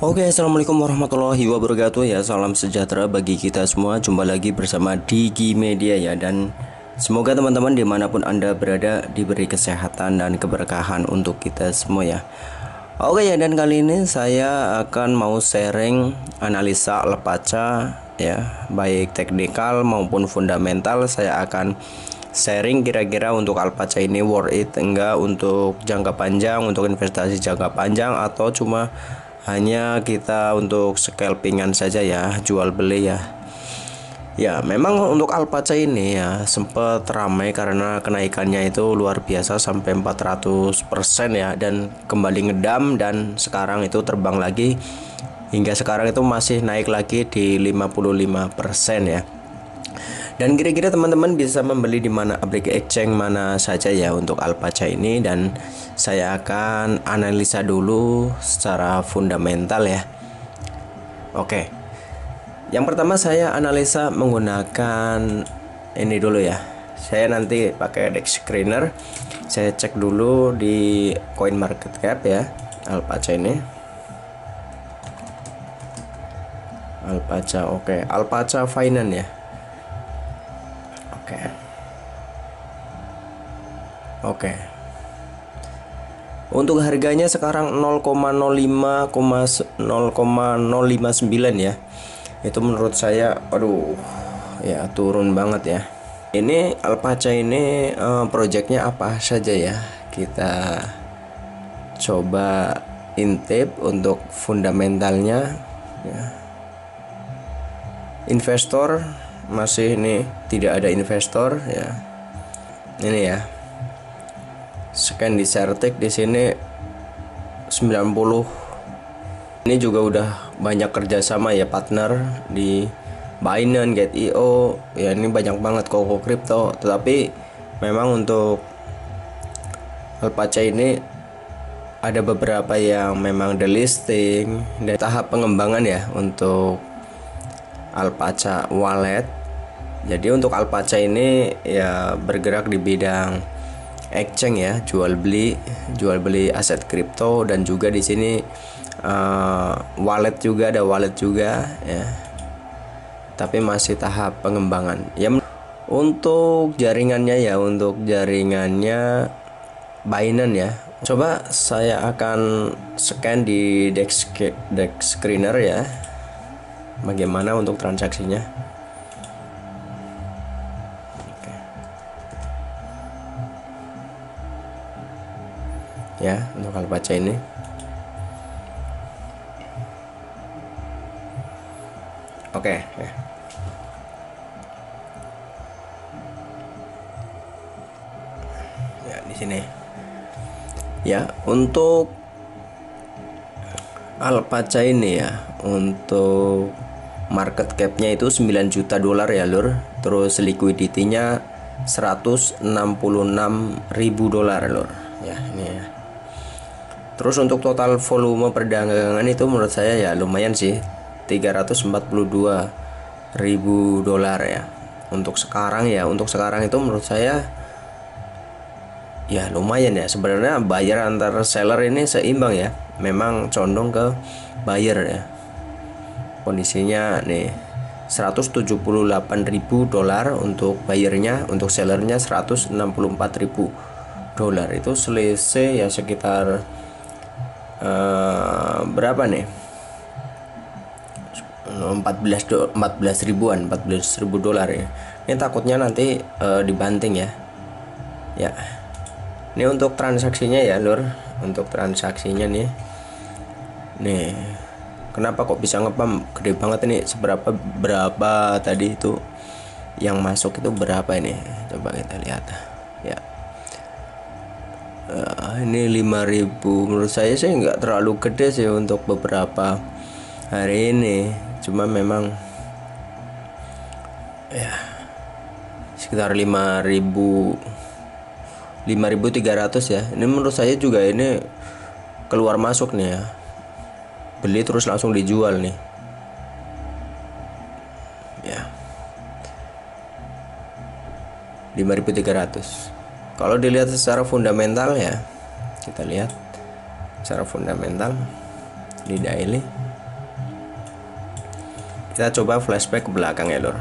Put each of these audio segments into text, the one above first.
Oke, assalamualaikum warahmatullahi wabarakatuh ya. Salam sejahtera bagi kita semua. Jumpa lagi bersama Digi Media ya. Dan semoga teman-teman dimanapun anda berada diberi kesehatan dan keberkahan untuk kita semua ya. Oke ya, dan kali ini saya akan mau sharing analisa Alpaca ya, baik teknikal maupun fundamental. Saya akan sharing kira-kira untuk Alpaca ini worth it enggak untuk jangka panjang, untuk investasi jangka panjang, atau cuma hanya kita untuk scalpingan saja ya, jual beli ya. Ya, memang untuk Alpaca ini ya sempat ramai karena kenaikannya itu luar biasa sampai 400% ya, dan kembali ngedam dan sekarang itu terbang lagi hingga sekarang itu masih naik lagi di 55% ya. Dan kira-kira teman-teman bisa membeli di mana, aplikasi exchange mana saja ya untuk Alpaca ini, dan saya akan analisa dulu secara fundamental ya. Oke. Yang pertama saya analisa menggunakan ini dulu ya. Saya nanti pakai Dex Screener. Saya cek dulu di CoinMarketCap ya, Alpaca ini. Alpaca, oke. Alpaca Finance ya. Oke. Untuk harganya sekarang 0,059 ya. Itu menurut saya aduh ya, turun banget ya. Ini Alpaca ini projectnya apa saja ya, kita coba intip untuk fundamentalnya ya. Investor masih ini tidak ada investor ya. Ini ya, scan di Certic di sini 90. Ini juga udah banyak kerjasama ya, partner di Binance, Get.io ya, ini banyak banget Koko Crypto. Tetapi memang untuk Alpaca ini ada beberapa yang memang delisting dan tahap pengembangan ya untuk Alpaca Wallet. Jadi untuk Alpaca ini ya bergerak di bidang exchange ya, jual beli aset kripto, dan juga di sini wallet juga ada, wallet juga ya, tapi masih tahap pengembangan ya. Untuk jaringannya Binance ya, coba saya akan scan di Dex Screener ya, bagaimana untuk transaksinya. Ya, untuk Alpaca ini oke ya. Ya, di sini ya, untuk Alpaca ini ya, untuk market cap-nya itu 9 juta dolar ya lur. Terus liquidity-nya 166.000 dolar lur ya, ini ya. Terus untuk total volume perdagangan itu menurut saya ya lumayan sih, 342.000 dolar ya. Untuk sekarang itu menurut saya ya lumayan ya. Sebenarnya buyer antar seller ini seimbang ya, memang condong ke buyer ya. Kondisinya nih 178.000 dolar untuk buyernya, untuk sellernya 164.000 dolar. Itu selisih ya sekitar berapa nih, 14 ribu dolar ya. Ini takutnya nanti dibanting ya. Ya, ini untuk transaksinya ya lur, untuk transaksinya nih, kenapa kok bisa ngepam gede banget ini? Berapa tadi itu yang masuk itu berapa ini? Coba kita lihat ya. Ini 5.000. Menurut saya sih nggak terlalu gede sih untuk beberapa hari ini, cuma memang ya sekitar 5.300 ya. Ini menurut saya juga ini keluar masuk nih ya, beli terus langsung dijual nih ya, 5.300. Kalau dilihat secara fundamental ya, kita lihat secara fundamental di daily Kita coba flashback ke belakang ya lur.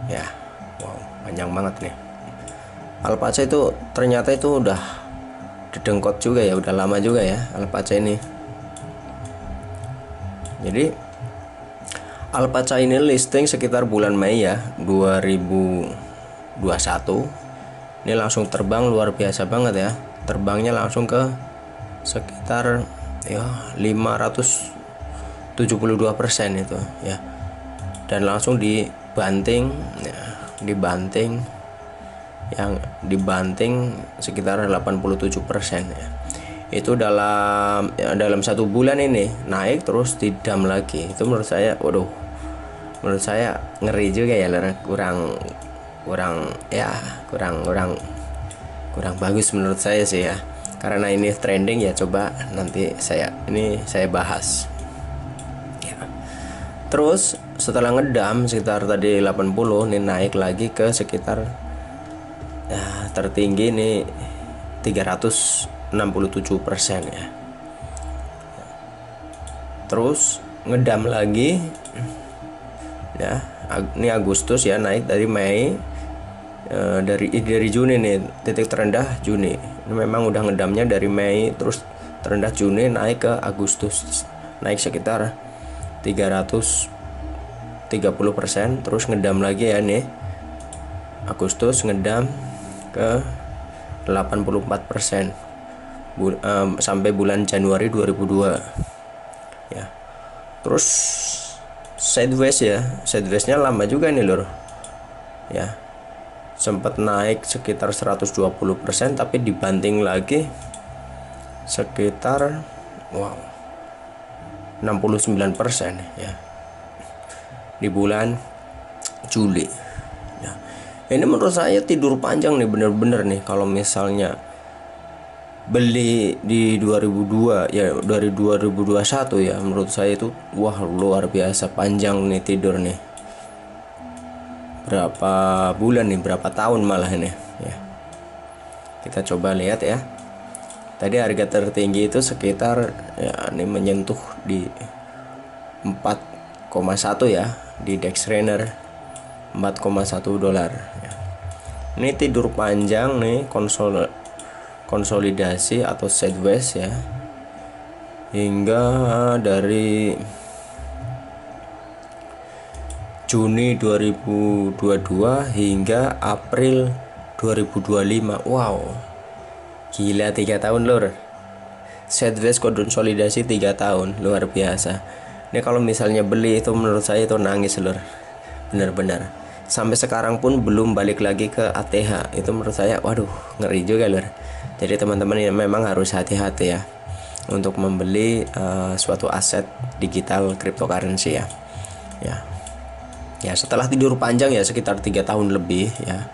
Ya, wow, panjang banget nih. Alpaca itu ternyata itu udah didengkot juga ya, udah lama juga ya Alpaca ini. Jadi Alpaca ini listing sekitar bulan Mei ya 2021. Ini langsung terbang luar biasa banget ya. Terbangnya langsung ke sekitar ya 572% itu ya. Dan langsung dibanting ya, yang dibanting sekitar 87% ya. Itu dalam 1 bulan ini naik terus didam lagi. Itu menurut saya menurut saya ngeri juga ya, kurang bagus menurut saya sih ya. Karena ini trending ya, coba nanti saya bahas ya. Terus setelah ngedam sekitar tadi 80 nih, naik lagi ke sekitar ya, tertinggi nih 367% ya. Terus ngedam lagi ya, ini Agustus ya, naik dari Mei, dari Juni nih, titik terendah Juni. Ini memang udah ngedamnya dari Mei, terus terendah Juni, naik ke Agustus, naik sekitar 330%, terus ngedam lagi ya nih, Agustus ngedam ke 84% sampai bulan Januari 2002 ya. Terus sideways-nya lama juga nih lur ya, sempat naik sekitar 120%, tapi dibanting lagi sekitar 69% ya di bulan Juli ya. Ini menurut saya tidur panjang nih, bener-bener nih. Kalau misalnya beli di 2002 ya, dari 2021 ya, menurut saya itu luar biasa panjang nih tidur nih. Berapa bulan nih, berapa tahun malah ini ya. Kita coba lihat ya. Tadi harga tertinggi itu sekitar ya, ini menyentuh di 4,1 ya, di Dexraner 4,1 dolar ya. Ini tidur panjang nih, konsolidasi atau sideways ya, hingga dari Juni 2022 hingga April 2025. Wow, gila, 3 tahun lur. Sideways konsolidasi 3 tahun, luar biasa. Ini kalau misalnya beli itu menurut saya itu nangis lur, benar-benar. Sampai sekarang pun belum balik lagi ke ATH. Itu menurut saya waduh, ngeri juga lur. Jadi teman-teman ini memang harus hati-hati ya untuk membeli suatu aset digital cryptocurrency ya. Ya setelah tidur panjang ya sekitar 3 tahun lebih ya,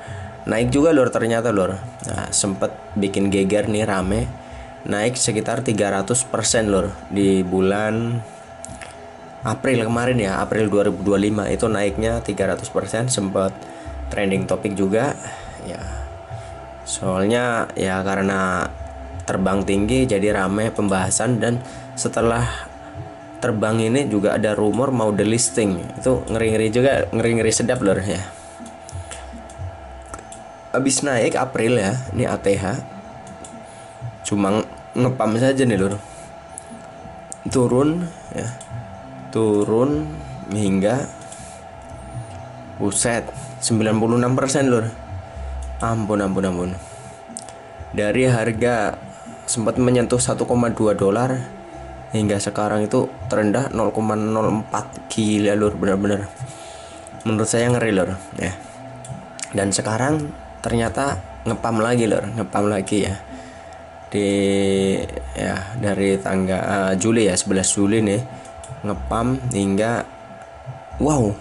naik juga lur ternyata lur. Nah, sempet bikin geger nih, rame, naik sekitar 300% lur di bulan April kemarin ya, April 2025 itu naiknya 300%, sempat trending topik juga ya. Soalnya ya karena terbang tinggi jadi rame pembahasan, dan setelah terbang ini juga ada rumor mau delisting. Itu ngeri-ngeri juga, ngeri-ngeri sedap lor ya. Habis naik April ya, ini ATH cuma ngepam saja nih lor, turun ya, turun hingga buset 96% lor. Ampun. Dari harga sempat menyentuh 1,2 dolar hingga sekarang itu terendah 0,04. Gila lur, benar-benar menurut saya ngeri lur ya. Dan sekarang ternyata ngepam lagi ya, di ya dari tanggal Juli ya, 11 Juli nih ngepam hingga wow,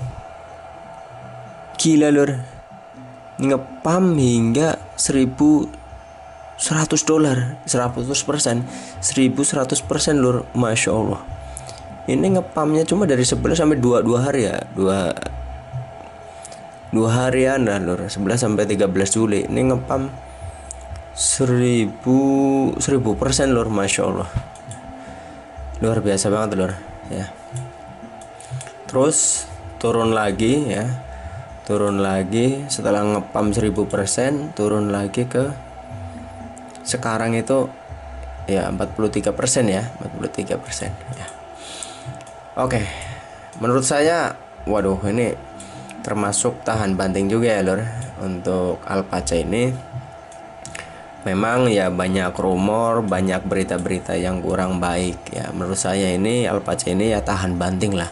gila lur, ngepam hingga 1.100 dolar, 100%, 1.100% lur, masya Allah. Ini ngepamnya cuma dari 11 sampai 2 hari ya, 2 harian lah lur, 11 sampai 13 Juli. Ini ngepam 1000% lur, masya Allah, luar biasa banget lur ya. terus turun lagi ya, turun lagi setelah ngepam 1000%, turun lagi ke sekarang itu ya 43% ya, 43% ya. Oke, menurut saya waduh ini termasuk tahan banting juga ya lor. Untuk Alpaca ini memang ya banyak rumor, banyak berita-berita yang kurang baik ya. Menurut saya ini Alpaca ini ya tahan banting lah.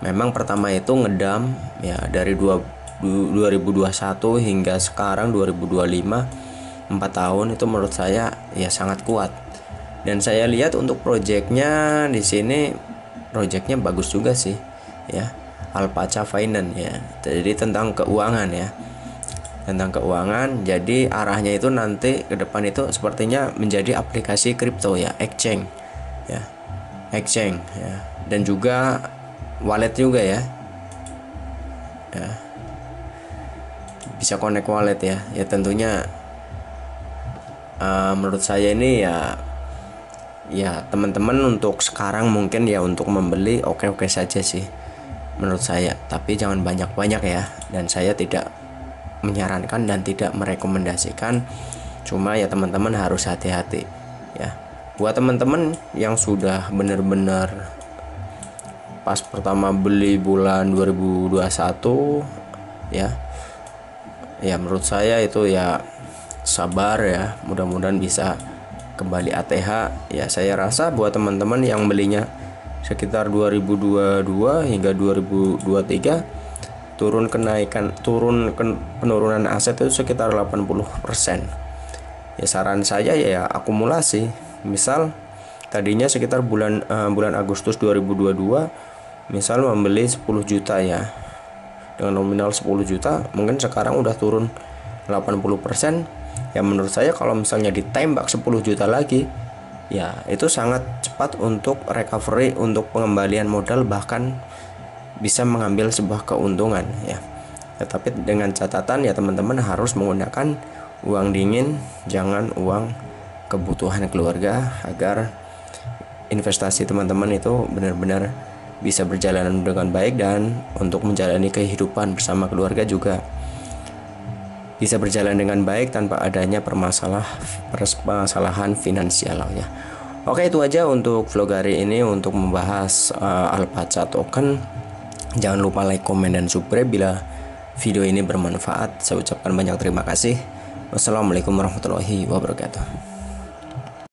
Memang pertama itu ngedam ya dari 2021 hingga sekarang 2025, 4 tahun itu menurut saya ya sangat kuat. Dan saya lihat untuk proyeknya di sini, proyeknya bagus juga sih ya. Alpaca Finance ya. Jadi tentang keuangan ya. Tentang keuangan, jadi arahnya itu nanti ke depan itu sepertinya menjadi aplikasi kripto ya, exchange ya. Exchange ya. Dan juga wallet juga ya. Ya. Bisa connect wallet ya. Ya tentunya menurut saya ini ya teman-teman untuk sekarang mungkin ya untuk membeli oke-oke saja sih menurut saya, tapi jangan banyak-banyak ya. Dan saya tidak menyarankan dan tidak merekomendasikan, cuma ya teman-teman harus hati-hati ya. Buat teman-teman yang sudah benar-benar pas pertama beli bulan 2021 ya, ya menurut saya itu ya sabar ya, mudah-mudahan bisa kembali ATH ya. Saya rasa buat teman-teman yang belinya sekitar 2022 hingga 2023 penurunan aset itu sekitar 80%. Ya saran saya ya akumulasi. Misal tadinya sekitar bulan Agustus 2022 misal membeli 10 juta ya, dengan nominal 10 juta, mungkin sekarang udah turun 80%. Ya menurut saya kalau misalnya ditembak 10 juta lagi, ya itu sangat cepat untuk recovery, untuk pengembalian modal, bahkan bisa mengambil sebuah keuntungan ya. Tetapi dengan catatan ya teman-teman harus menggunakan uang dingin, jangan uang kebutuhan keluarga, agar investasi teman-teman itu benar-benar bisa berjalan dengan baik, dan untuk menjalani kehidupan bersama keluarga juga bisa berjalan dengan baik tanpa adanya permasalahan finansial ya. Oke, itu aja untuk vlog hari ini untuk membahas Alpaca token. Jangan lupa like, komen, dan subscribe bila video ini bermanfaat. Saya ucapkan banyak terima kasih. Wassalamualaikum warahmatullahi wabarakatuh.